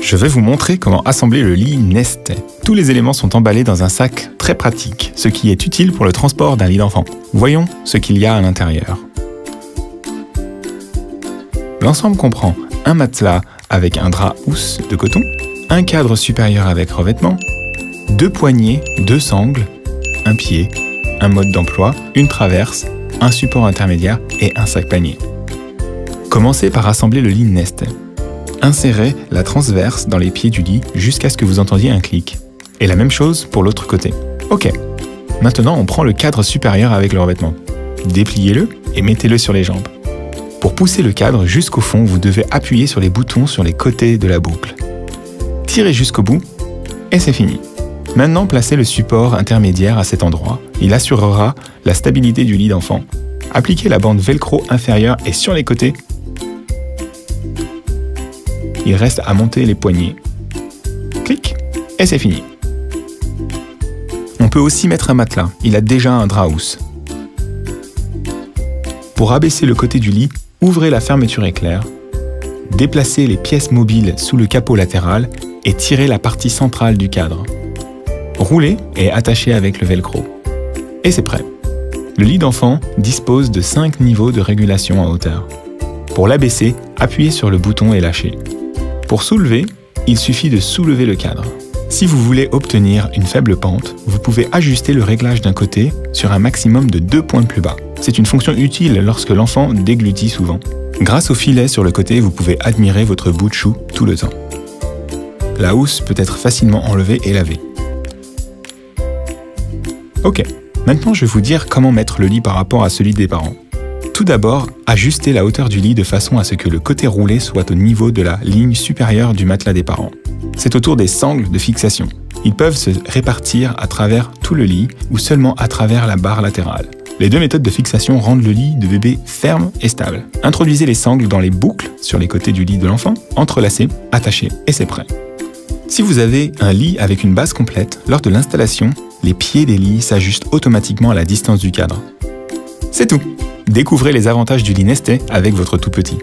Je vais vous montrer comment assembler le lit Nestet. Tous les éléments sont emballés dans un sac très pratique, ce qui est utile pour le transport d'un lit d'enfant. Voyons ce qu'il y a à l'intérieur. L'ensemble comprend un matelas avec un drap housse de coton, un cadre supérieur avec revêtement, 2 poignées, 2 sangles, un pied, un mode d'emploi, une traverse, un support intermédiaire et un sac panier. Commencez par assembler le lit Nestet. Insérez la transverse dans les pieds du lit jusqu'à ce que vous entendiez un clic. Et la même chose pour l'autre côté. Ok. Maintenant, on prend le cadre supérieur avec le revêtement. Dépliez-le et mettez-le sur les jambes. Pour pousser le cadre jusqu'au fond, vous devez appuyer sur les boutons sur les côtés de la boucle. Tirez jusqu'au bout et c'est fini. Maintenant, placez le support intermédiaire à cet endroit. Il assurera la stabilité du lit d'enfant. Appliquez la bande velcro inférieure et sur les côtés. Il reste à monter les poignées. Clic, et c'est fini. On peut aussi mettre un matelas, il a déjà un drap housse. Pour abaisser le côté du lit, ouvrez la fermeture éclair, déplacez les pièces mobiles sous le capot latéral et tirez la partie centrale du cadre. Roulez et attachez avec le velcro. Et c'est prêt. Le lit d'enfant dispose de 5 niveaux de régulation en hauteur. Pour l'abaisser, appuyez sur le bouton et lâchez. Pour soulever, il suffit de soulever le cadre. Si vous voulez obtenir une faible pente, vous pouvez ajuster le réglage d'un côté sur un maximum de 2 points plus bas. C'est une fonction utile lorsque l'enfant déglutit souvent. Grâce au filet sur le côté, vous pouvez admirer votre bout de chou tout le temps. La housse peut être facilement enlevée et lavée. Ok, maintenant je vais vous dire comment mettre le lit par rapport à celui des parents. Tout d'abord, ajustez la hauteur du lit de façon à ce que le côté roulé soit au niveau de la ligne supérieure du matelas des parents. C'est autour des sangles de fixation. Ils peuvent se répartir à travers tout le lit ou seulement à travers la barre latérale. Les 2 méthodes de fixation rendent le lit de bébé ferme et stable. Introduisez les sangles dans les boucles sur les côtés du lit de l'enfant, entrelacez, attachez et c'est prêt. Si vous avez un lit avec une base complète, lors de l'installation, les pieds des lits s'ajustent automatiquement à la distance du cadre. C'est tout! Découvrez les avantages du lit Nestet avec votre tout petit.